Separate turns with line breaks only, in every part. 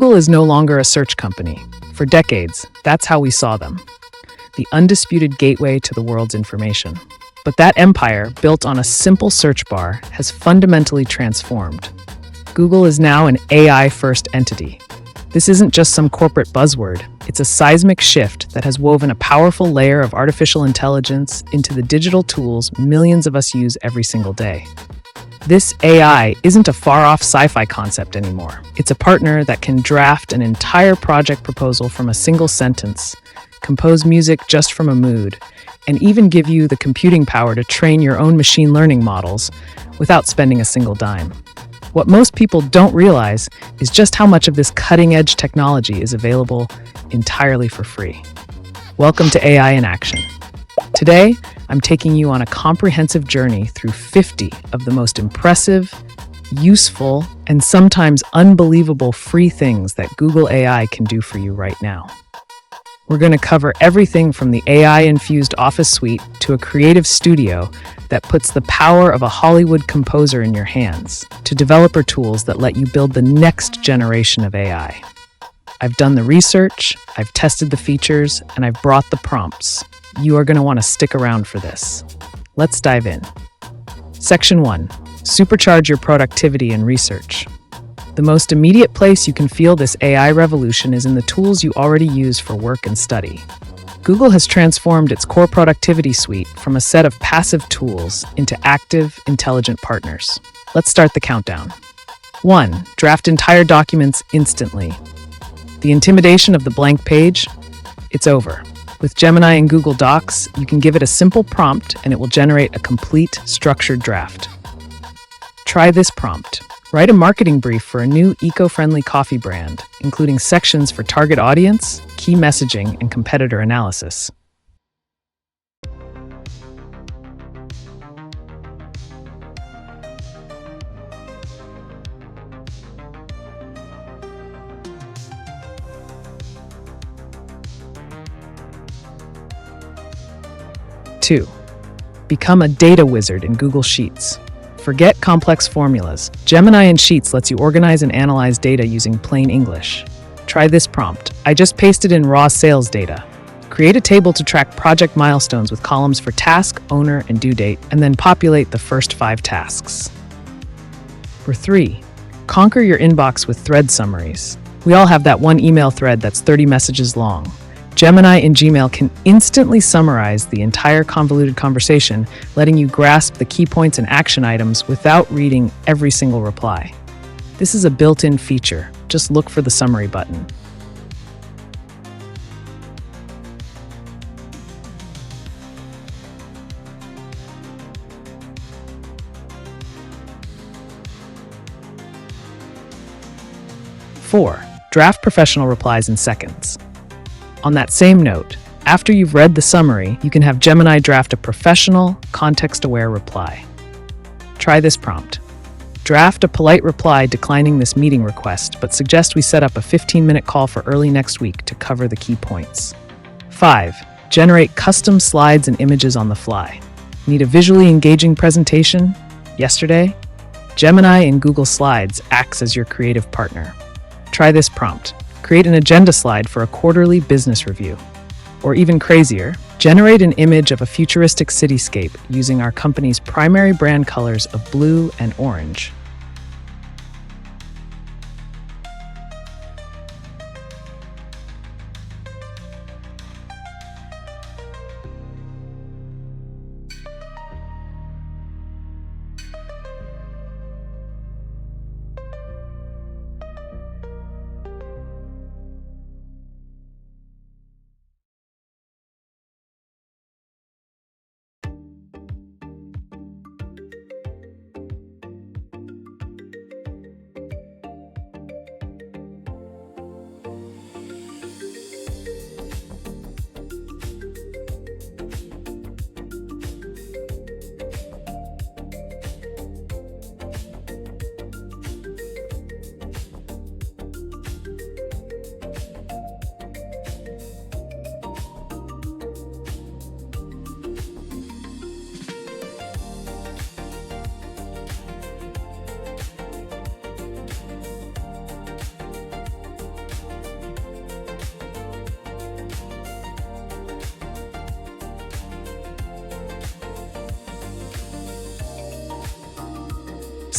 Google is no longer a search company. For decades, that's how we saw them. The undisputed gateway to the world's information. But that empire, built on a simple search bar, has fundamentally transformed. Google is now an AI-first entity. This isn't just some corporate buzzword. It's a seismic shift that has woven a powerful layer of artificial intelligence into the digital tools millions of us use every single day. This AI isn't a far-off sci-fi concept anymore. It's a partner that can draft an entire project proposal from a single sentence, compose music just from a mood, and even give you the computing power to train your own machine learning models without spending a single dime. What most people don't realize is just how much of this cutting-edge technology is available entirely for free. Welcome to AI in Action. Today, I'm taking you on a comprehensive journey through 50 of the most impressive, useful, and sometimes unbelievable free things that Google AI can do for you right now. We're going to cover everything from the AI-infused Office suite to a creative studio that puts the power of a Hollywood composer in your hands, to developer tools that let you build the next generation of AI. I've done the research, I've tested the features, and I've brought the prompts. You are going to want to stick around for this. Let's dive in. Section 1. Supercharge your productivity and research. The most immediate place you can feel this AI revolution is in the tools you already use for work and study. Google has transformed its core productivity suite from a set of passive tools into active, intelligent partners. Let's start the countdown. 1. Draft entire documents instantly. The intimidation of the blank page? It's over. With Gemini and Google Docs, you can give it a simple prompt and it will generate a complete, structured draft. Try this prompt. Write a marketing brief for a new eco-friendly coffee brand, including sections for target audience, key messaging, and competitor analysis. Two, become a data wizard in Google Sheets. Forget complex formulas. Gemini in Sheets lets you organize and analyze data using plain English. Try this prompt. I just pasted in raw sales data. Create a table to track project milestones with columns for task, owner, and due date, and then populate the first 5 tasks. For 3, conquer your inbox with thread summaries. We all have that one email thread that's 30 messages long. Gemini in Gmail can instantly summarize the entire convoluted conversation, letting you grasp the key points and action items without reading every single reply. This is a built-in feature. Just look for the summary button. Four, draft professional replies in seconds. On that same note, after you've read the summary, you can have Gemini draft a professional, context-aware reply. Try this prompt. Draft a polite reply declining this meeting request, but suggest we set up a 15-minute call for early next week to cover the key points. 5. Generate custom slides and images on the fly. Need a visually engaging presentation? Yesterday? Gemini in Google Slides acts as your creative partner. Try this prompt. Create an agenda slide for a quarterly business review. Or even crazier, generate an image of a futuristic cityscape using our company's primary brand colors of blue and orange.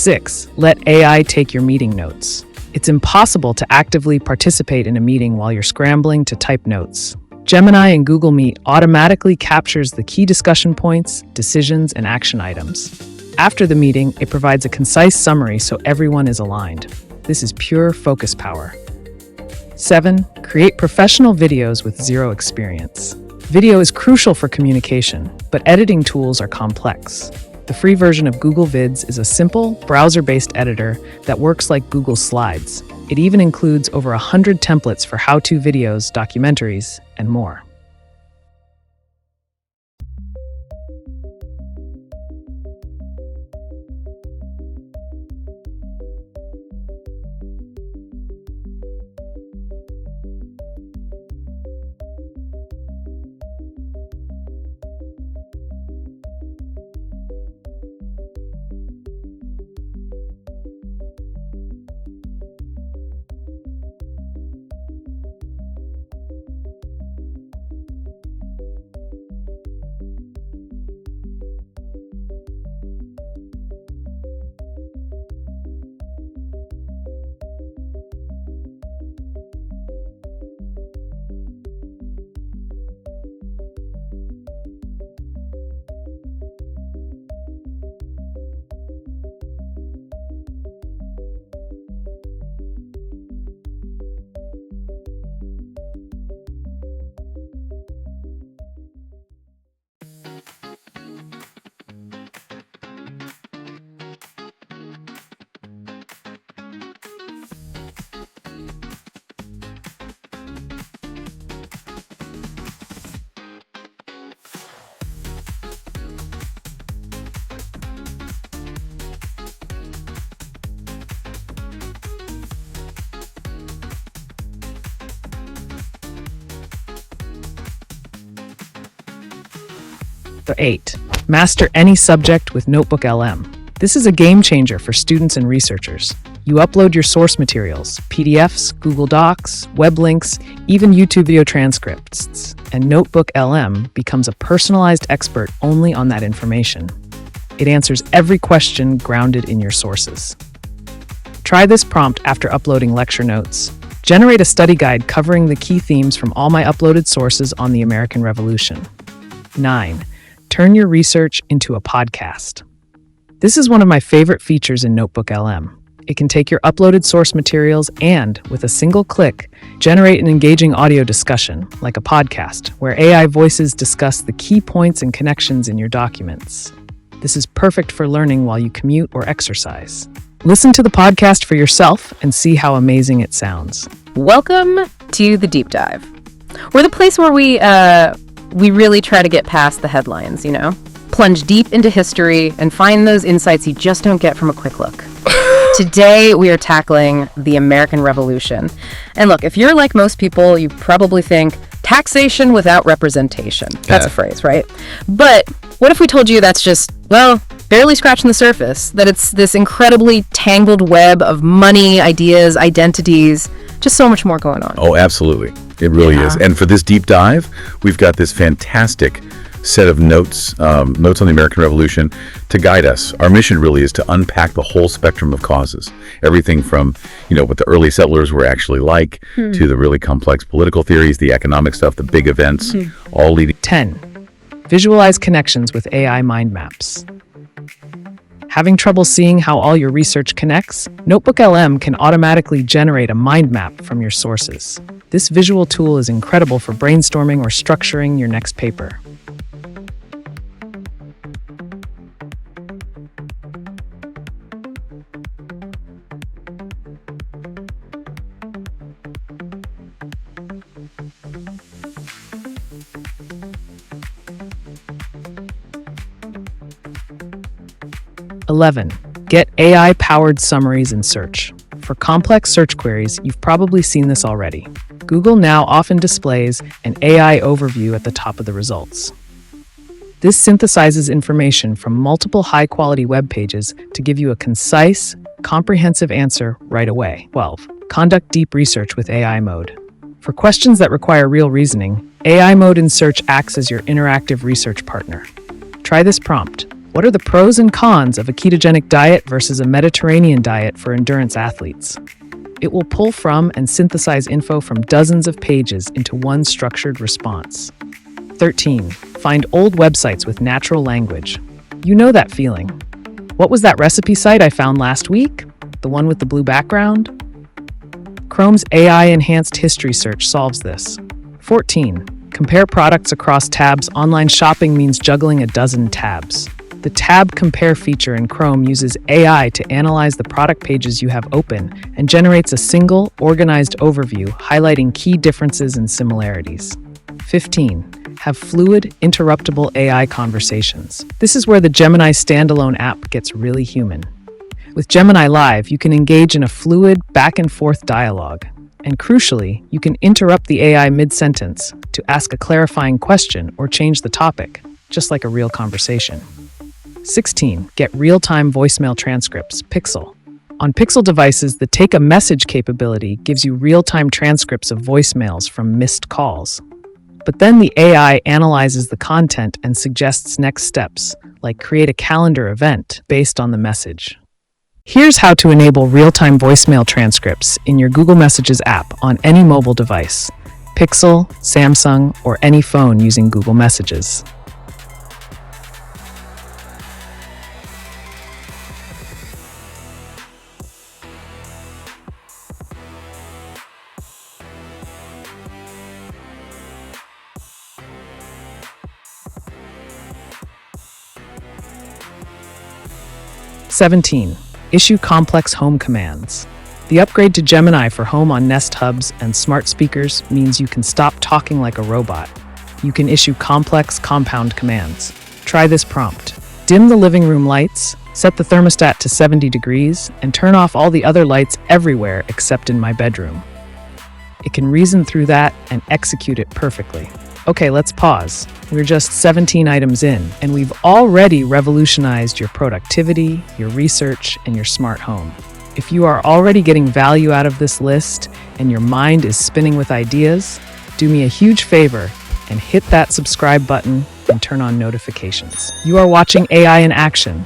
6. Let AI take your meeting notes. It's impossible to actively participate in a meeting while you're scrambling to type notes. Gemini in Google Meet automatically captures the key discussion points, decisions, and action items. After the meeting, it provides a concise summary so everyone is aligned. This is pure focus power. 7. Create professional videos with zero experience. Video is crucial for communication, but editing tools are complex. The free version of Google Vids is a simple, browser-based editor that works like Google Slides. It even includes over 100 templates for how-to videos, documentaries, and more. The 8. Master any subject with NotebookLM. This is a game changer for students and researchers. You upload your source materials, PDFs, Google Docs, web links, even YouTube video transcripts, and NotebookLM becomes a personalized expert only on that information. It answers every question grounded in your sources. Try this prompt after uploading lecture notes. Generate a study guide covering the key themes from all my uploaded sources on the American Revolution. 9. Turn your research into a podcast. This is one of my favorite features in NotebookLM. It can take your uploaded source materials and, with a single click, generate an engaging audio discussion, like a podcast, where AI voices discuss the key points and connections in your documents. This is perfect for learning while you commute or exercise. Listen to the podcast for yourself and see how amazing it sounds.
Welcome to the Deep Dive. We're the place where we really try to get past the headlines, plunge deep into history and find those insights you just don't get from a quick look. Today, we are tackling the American Revolution. And look, if you're like most people, you probably think taxation without representation. That's a phrase, right? But what if we told you that's just, barely scratching the surface, that it's this incredibly tangled web of money, ideas, identities, just so much more going on.
Oh, absolutely. It really is. And for this deep dive, we've got this fantastic set of notes on the American Revolution to guide us. Our mission really is to unpack the whole spectrum of causes. Everything from, what the early settlers were actually like, to the really complex political theories, the economic stuff, the big events, all leading.
10. Visualize connections with AI mind maps. Having trouble seeing how all your research connects? NotebookLM can automatically generate a mind map from your sources. This visual tool is incredible for brainstorming or structuring your next paper. (11) Get AI-powered summaries in search. For complex search queries, you've probably seen this already. Google now often displays an AI overview at the top of the results. This synthesizes information from multiple high-quality web pages to give you a concise, comprehensive answer right away. 12. Conduct deep research with AI mode. For questions that require real reasoning, AI mode in search acts as your interactive research partner. Try this prompt. What are the pros and cons of a ketogenic diet versus a Mediterranean diet for endurance athletes? It will pull from and synthesize info from dozens of pages into one structured response. 13. Find old websites with natural language. You know that feeling. What was that recipe site I found last week? The one with the blue background? Chrome's AI-enhanced history search solves this. 14. Compare products across tabs. Online shopping means juggling a dozen tabs. The Tab Compare feature in Chrome uses AI to analyze the product pages you have open and generates a single, organized overview highlighting key differences and similarities. 15. Have fluid, interruptible AI conversations. This is where the Gemini standalone app gets really human. With Gemini Live, you can engage in a fluid, back-and-forth dialogue. And crucially, you can interrupt the AI mid-sentence to ask a clarifying question or change the topic, just like a real conversation. 16. Get real-time voicemail transcripts, Pixel. On Pixel devices, the Take a Message capability gives you real-time transcripts of voicemails from missed calls. But then the AI analyzes the content and suggests next steps, like create a calendar event based on the message. Here's how to enable real-time voicemail transcripts in your Google Messages app on any mobile device, Pixel, Samsung, or any phone using Google Messages. "17. Issue complex home commands. The upgrade to Gemini for home on Nest hubs and smart speakers means you can stop talking like a robot. You can issue complex compound commands. Try this prompt. Dim the living room lights, set the thermostat to 70 degrees, and turn off all the other lights everywhere except in my bedroom." It can reason through that and execute it perfectly. Okay, let's pause. We're just 17 items in, and we've already revolutionized your productivity, your research, and your smart home. If you are already getting value out of this list and your mind is spinning with ideas, do me a huge favor and hit that subscribe button and turn on notifications. You are watching AI in action,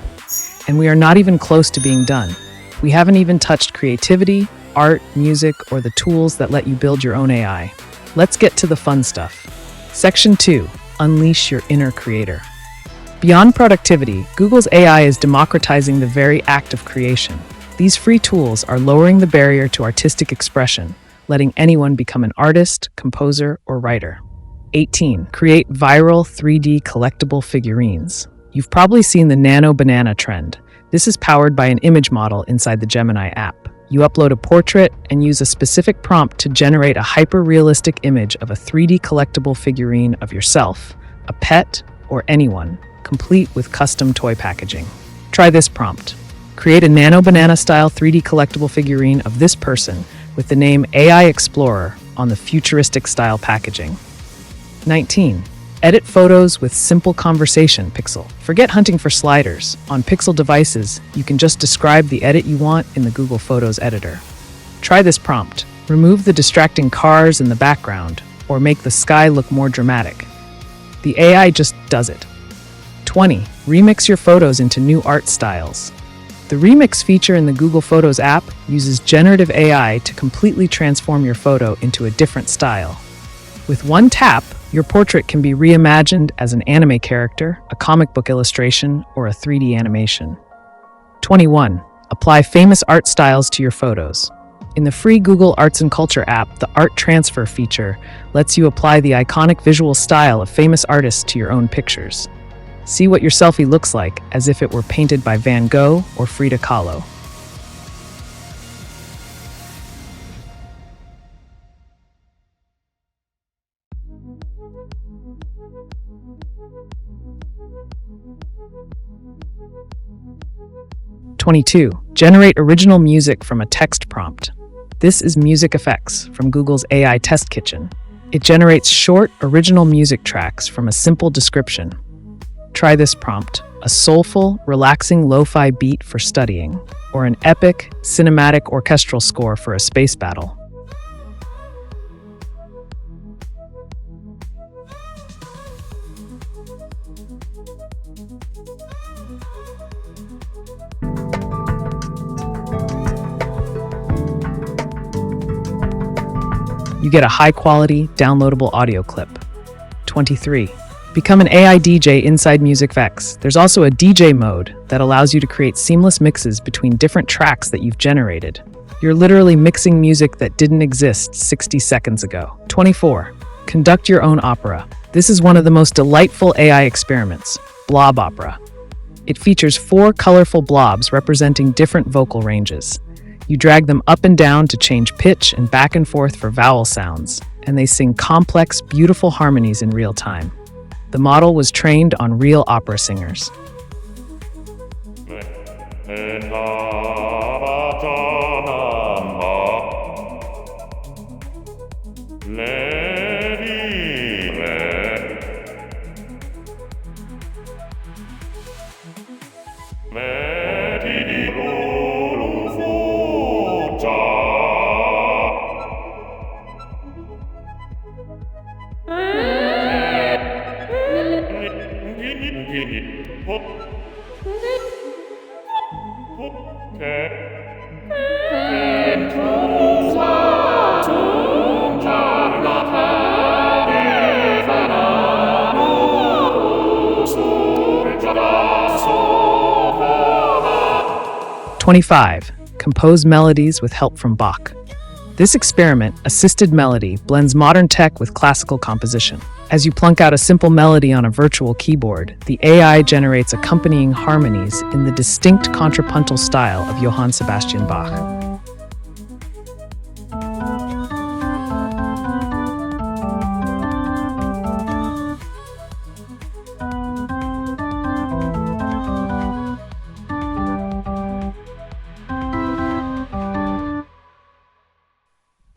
and we are not even close to being done. We haven't even touched creativity, art, music, or the tools that let you build your own AI. Let's get to the fun stuff. Section 2. Unleash your inner creator. Beyond productivity, Google's AI is democratizing the very act of creation. These free tools are lowering the barrier to artistic expression, letting anyone become an artist, composer, or writer. 18. Create viral 3D collectible figurines. You've probably seen the Nano Banana trend. This is powered by an image model inside the Gemini app. You upload a portrait and use a specific prompt to generate a hyper-realistic image of a 3D collectible figurine of yourself, a pet, or anyone, complete with custom toy packaging. Try this prompt. Create a Nano Banana-style 3D collectible figurine of this person with the name AI Explorer on the futuristic-style packaging. 19. Edit photos with simple conversation, Pixel. Forget hunting for sliders. On Pixel devices, you can just describe the edit you want in the Google Photos editor. Try this prompt. Remove the distracting cars in the background, or make the sky look more dramatic. The AI just does it. 20. Remix your photos into new art styles. The Remix feature in the Google Photos app uses generative AI to completely transform your photo into a different style. With one tap, your portrait can be reimagined as an anime character, a comic book illustration, or a 3D animation. 21. Apply famous art styles to your photos. In the free Google Arts and Culture app, the Art Transfer feature lets you apply the iconic visual style of famous artists to your own pictures. See what your selfie looks like as if it were painted by Van Gogh or Frida Kahlo. "22. Generate original music from a text prompt. This is Music Effects from Google's AI Test Kitchen. It generates short, original music tracks from a simple description. Try this prompt. A soulful, relaxing lo-fi beat for studying, or an epic, cinematic orchestral score for a space battle. You get a high-quality, downloadable audio clip. 23. Become an AI DJ inside MusicVex. There's also a DJ mode that allows you to create seamless mixes between different tracks that you've generated. You're literally mixing music that didn't exist 60 seconds ago. 24. Conduct your own opera. This is one of the most delightful AI experiments, Blob Opera. It features 4 colorful blobs representing different vocal ranges. You drag them up and down to change pitch and back and forth for vowel sounds, and they sing complex, beautiful harmonies in real time. The model was trained on real opera singers. 25. Compose melodies with help from Bach. This experiment, Assisted Melody, blends modern tech with classical composition. As you plunk out a simple melody on a virtual keyboard, the AI generates accompanying harmonies in the distinct contrapuntal style of Johann Sebastian Bach.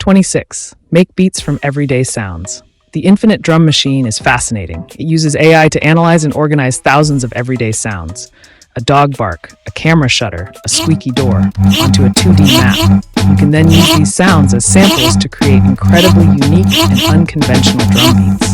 26. Make beats from everyday sounds. The infinite drum machine is fascinating. It uses AI to analyze and organize thousands of everyday sounds. A dog bark, a camera shutter, a squeaky door, onto a 2D map. You can then use these sounds as samples to create incredibly unique and unconventional drum beats.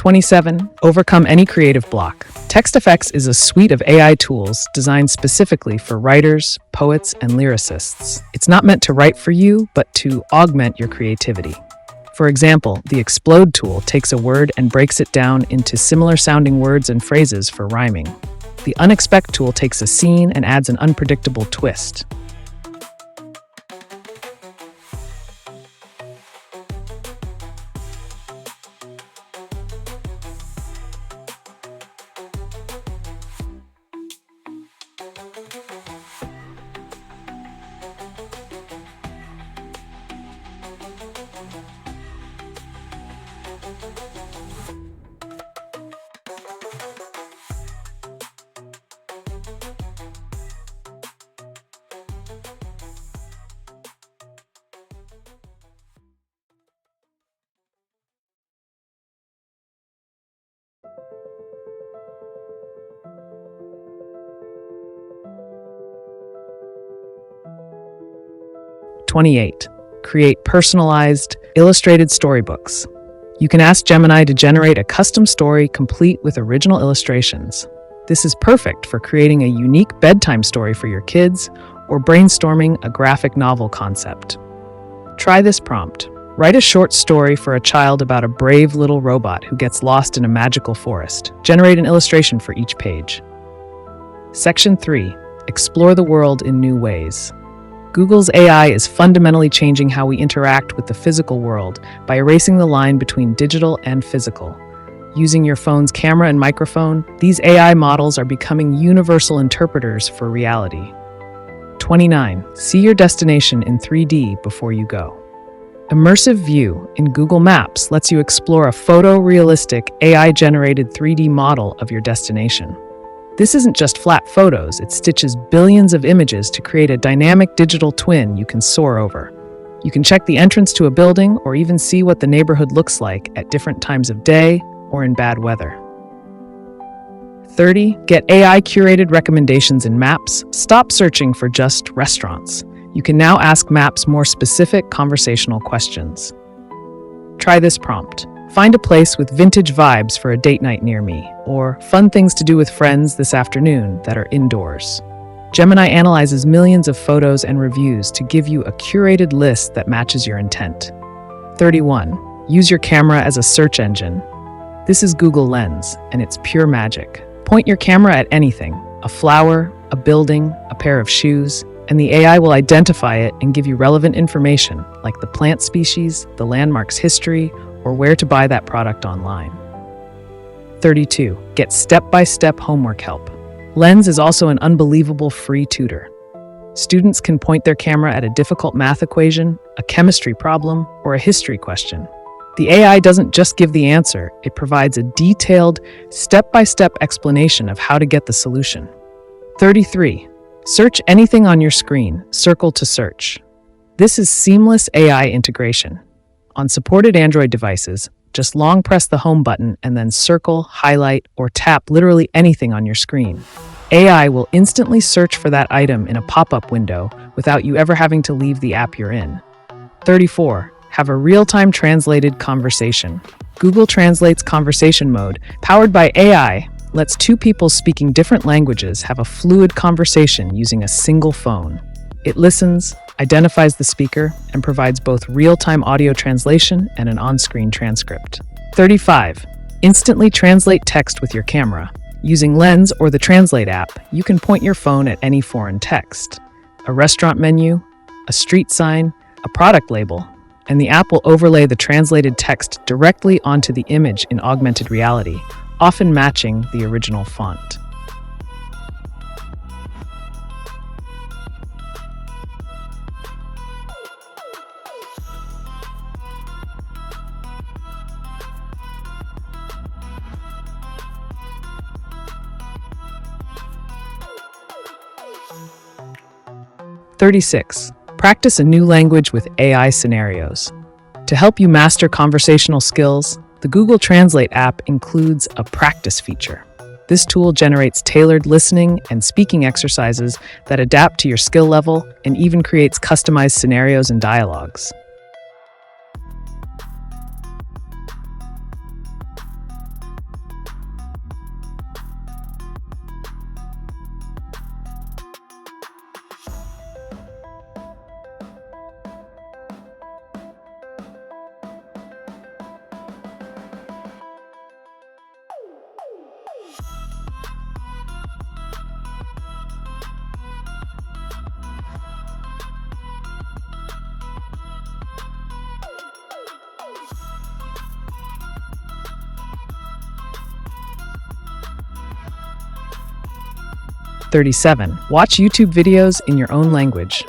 27. Overcome any creative block. TextFX is a suite of AI tools designed specifically for writers, poets, and lyricists. It's not meant to write for you, but to augment your creativity. For example, the Explode tool takes a word and breaks it down into similar-sounding words and phrases for rhyming. The Unexpect tool takes a scene and adds an unpredictable twist. 28. Create personalized, illustrated storybooks. You can ask Gemini to generate a custom story complete with original illustrations. This is perfect for creating a unique bedtime story for your kids or brainstorming a graphic novel concept. Try this prompt. Write a short story for a child about a brave little robot who gets lost in a magical forest. Generate an illustration for each page. Section 3. Explore the world in new ways. Google's AI is fundamentally changing how we interact with the physical world by erasing the line between digital and physical. Using your phone's camera and microphone, these AI models are becoming universal interpreters for reality. 29. See your destination in 3D before you go. Immersive View in Google Maps lets you explore a photorealistic, AI-generated 3D model of your destination. This isn't just flat photos, it stitches billions of images to create a dynamic digital twin you can soar over. You can check the entrance to a building or even see what the neighborhood looks like at different times of day or in bad weather. 30. Get AI-curated recommendations in Maps. Stop searching for just restaurants. You can now ask Maps more specific conversational questions. Try this prompt. Find a place with vintage vibes for a date night near me, or fun things to do with friends this afternoon that are indoors. Gemini analyzes millions of photos and reviews to give you a curated list that matches your intent. 31. Use your camera as a search engine. This is Google Lens, and it's pure magic. Point your camera at anything, a flower, a building, a pair of shoes, and the AI will identify it and give you relevant information like the plant species, the landmark's history, or where to buy that product online. 32. Get step-by-step homework help. Lens is also an unbelievable free tutor. Students can point their camera at a difficult math equation, a chemistry problem, or a history question. The AI doesn't just give the answer, it provides a detailed, step-by-step explanation of how to get the solution. 33. Search anything on your screen, circle to search. This is seamless AI integration. On supported Android devices, just long press the home button and then circle, highlight, or tap literally anything on your screen. AI will instantly search for that item in a pop-up window without you ever having to leave the app you're in. 34. Have a real-time translated conversation. Google Translate's conversation mode, powered by AI, lets two people speaking different languages have a fluid conversation using a single phone. It listens, identifies the speaker, and provides both real-time audio translation and an on-screen transcript. 35. Instantly translate text with your camera. Using Lens or the Translate app, you can point your phone at any foreign text. A restaurant menu, a street sign, a product label, and the app will overlay the translated text directly onto the image in augmented reality, often matching the original font. "36. Practice a new language with AI scenarios. To help you master conversational skills, the Google Translate app includes a practice feature. This tool generates tailored listening and speaking exercises that adapt to your skill level and even creates customized scenarios and dialogues. "37. Watch YouTube videos in your own language.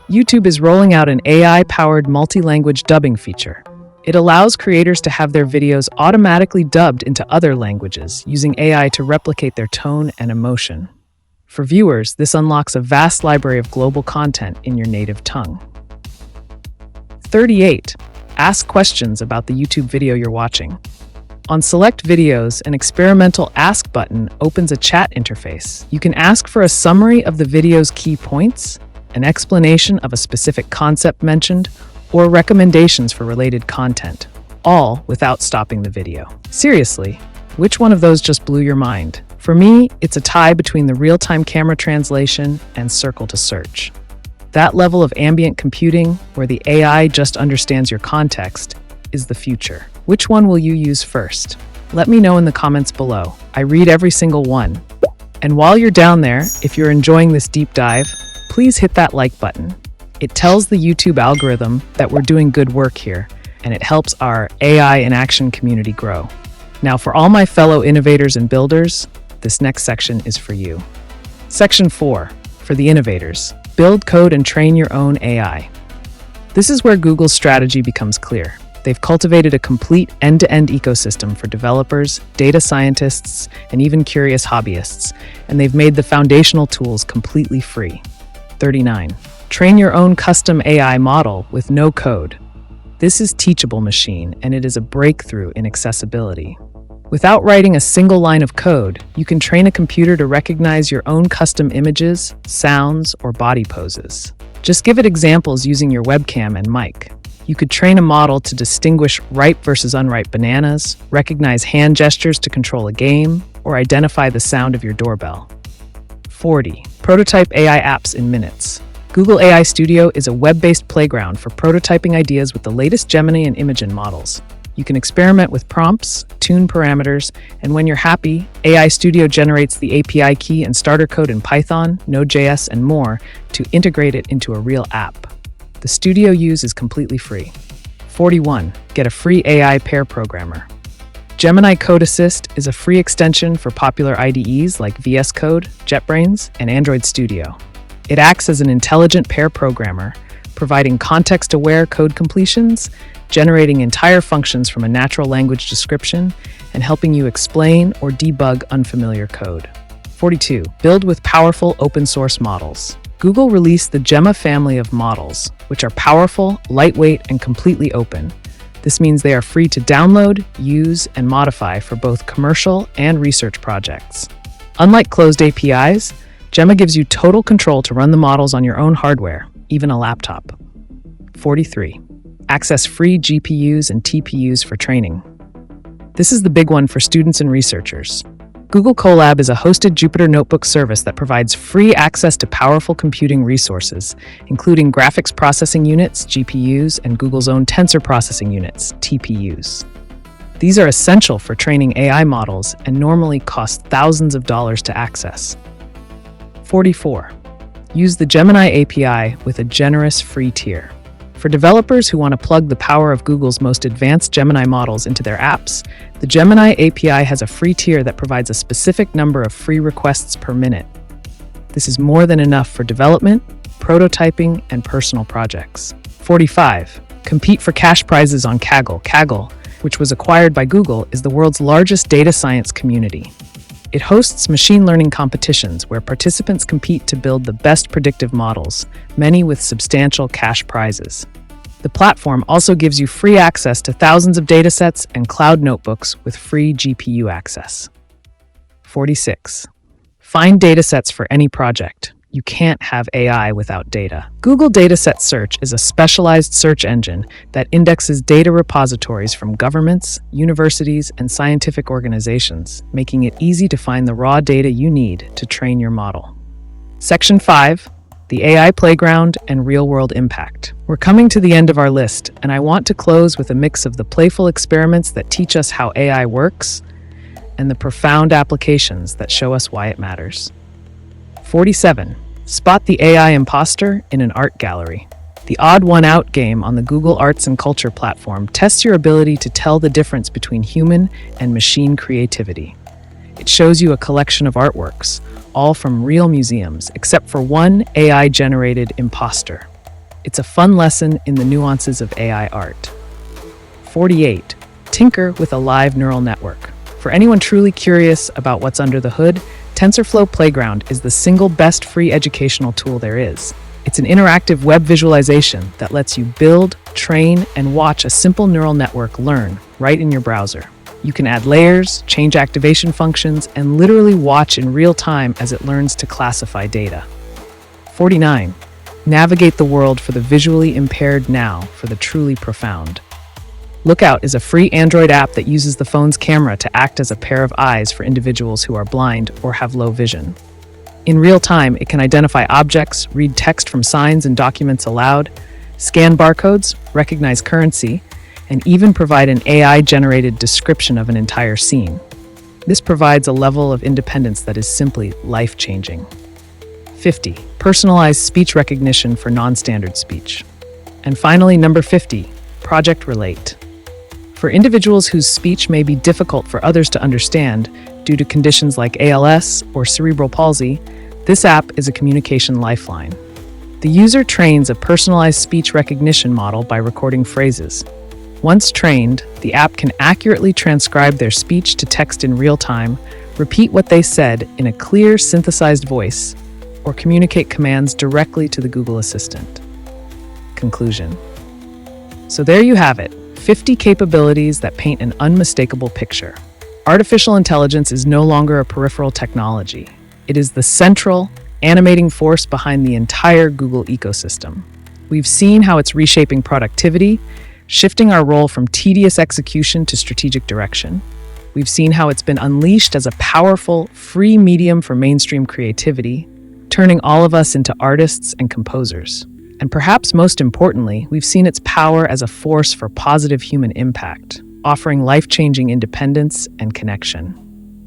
YouTube is rolling out an AI-powered multi-language dubbing feature. It allows creators to have their videos automatically dubbed into other languages, using AI to replicate their tone and emotion. For viewers, this unlocks a vast library of global content in your native tongue. 38. Ask questions about the YouTube video you're watching. On select videos, an experimental Ask button opens a chat interface. You can ask for a summary of the video's key points, an explanation of a specific concept mentioned, or recommendations for related content, all without stopping the video. Seriously, which one of those just blew your mind? For me, it's a tie between the real-time camera translation and circle to search. That level of ambient computing, where the AI just understands your context, is the future. Which one will you use first? Let me know in the comments below. I read every single one. And while you're down there, if you're enjoying this deep dive, please hit that like button. It tells the YouTube algorithm that we're doing good work here, and it helps our AI in action community grow. Now, for all my fellow innovators and builders, this next section is for you. Section 4, for the innovators. Build, code, and train your own AI. This is where Google's strategy becomes clear. They've cultivated a complete end-to-end ecosystem for developers, data scientists, and even curious hobbyists, and they've made the foundational tools completely free. 39. Train your own custom AI model with no code. This is Teachable Machine, and it is a breakthrough in accessibility. Without writing a single line of code, you can train a computer to recognize your own custom images, sounds, or body poses. Just give it examples using your webcam and mic. You could train a model to distinguish ripe versus unripe bananas, recognize hand gestures to control a game, or identify the sound of your doorbell. 40. Prototype AI apps in minutes. Google AI Studio is a web-based playground for prototyping ideas with the latest Gemini and Imagen models. You can experiment with prompts, tune parameters, and when you're happy, AI Studio generates the API key and starter code in Python, Node.js, and more to integrate it into a real app. The Studio use is completely free. 41. Get a free AI pair programmer. Gemini Code Assist is a free extension for popular IDEs like VS Code, JetBrains, and Android Studio. It acts as an intelligent pair programmer, providing context-aware code completions, generating entire functions from a natural language description, and helping you explain or debug unfamiliar code. 42. Build with powerful open-source models. Google released the Gemma family of models, which are powerful, lightweight, and completely open. This means they are free to download, use, and modify for both commercial and research projects. Unlike closed APIs, Gemma gives you total control to run the models on your own hardware, even a laptop. 43. Access free GPUs and TPUs for training. This is the big one for students and researchers. Google Colab is a hosted Jupyter Notebook service that provides free access to powerful computing resources, including graphics processing units, GPUs, and Google's own tensor processing units, TPUs. These are essential for training AI models and normally cost thousands of dollars to access. 44. Use the Gemini API with a generous free tier. For developers who want to plug the power of Google's most advanced Gemini models into their apps, the Gemini API has a free tier that provides a specific number of free requests per minute. This is more than enough for development, prototyping, and personal projects. 45. Compete for cash prizes on Kaggle. Kaggle, which was acquired by Google, is the world's largest data science community. It hosts machine learning competitions where participants compete to build the best predictive models, many with substantial cash prizes. The platform also gives you free access to thousands of datasets and cloud notebooks with free GPU access. 46. Find datasets for any project. You can't have AI without data. Google Dataset Search is a specialized search engine that indexes data repositories from governments, universities, and scientific organizations, making it easy to find the raw data you need to train your model. Section 5. The AI Playground and Real-World Impact. We're coming to the end of our list, and I want to close with a mix of the playful experiments that teach us how AI works and the profound applications that show us why it matters. 47. Spot the AI imposter in an art gallery. The Odd One Out game on the Google Arts and Culture platform tests your ability to tell the difference between human and machine creativity. It shows you a collection of artworks, all from real museums, except for one AI-generated imposter. It's a fun lesson in the nuances of AI art. 48. Tinker with a live neural network. For anyone truly curious about what's under the hood, TensorFlow Playground is the single best free educational tool there is. It's an interactive web visualization that lets you build, train, and watch a simple neural network learn right in your browser. You can add layers, change activation functions, and literally watch in real time as it learns to classify data. 49. Navigate the world for the visually impaired now for the truly profound. Lookout is a free Android app that uses the phone's camera to act as a pair of eyes for individuals who are blind or have low vision. In real time, it can identify objects, read text from signs and documents aloud, scan barcodes, recognize currency, and even provide an AI-generated description of an entire scene. This provides a level of independence that is simply life-changing. 50. Personalized speech recognition for non-standard speech. And finally, number 50, Project Relate. For individuals whose speech may be difficult for others to understand due to conditions like ALS or cerebral palsy, this app is a communication lifeline. The user trains a personalized speech recognition model by recording phrases. Once trained, the app can accurately transcribe their speech to text in real time, repeat what they said in a clear, synthesized voice, or communicate commands directly to the Google Assistant. Conclusion. So there you have it, 50 capabilities that paint an unmistakable picture. Artificial intelligence is no longer a peripheral technology. It is the central, animating force behind the entire Google ecosystem. We've seen how it's reshaping productivity, shifting our role from tedious execution to strategic direction. We've seen how it's been unleashed as a powerful, free medium for mainstream creativity, turning all of us into artists and composers. And perhaps most importantly, we've seen its power as a force for positive human impact, offering life-changing independence and connection.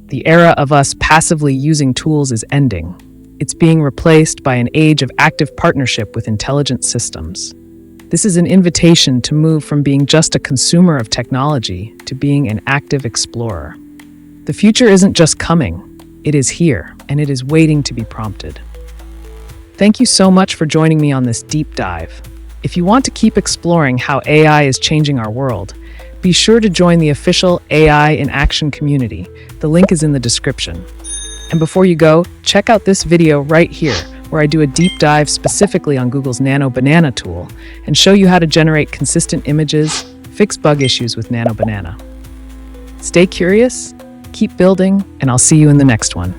The era of us passively using tools is ending. It's being replaced by an age of active partnership with intelligent systems. This is an invitation to move from being just a consumer of technology to being an active explorer. The future isn't just coming, it is here, and it is waiting to be prompted. Thank you so much for joining me on this deep dive. If you want to keep exploring how AI is changing our world, be sure to join the official AI in Action community. The link is in the description. And before you go, check out this video right here, where I do a deep dive specifically on Google's Nano Banana tool and show you how to generate consistent images, fix bug issues with Nano Banana. Stay curious, keep building, and I'll see you in the next one.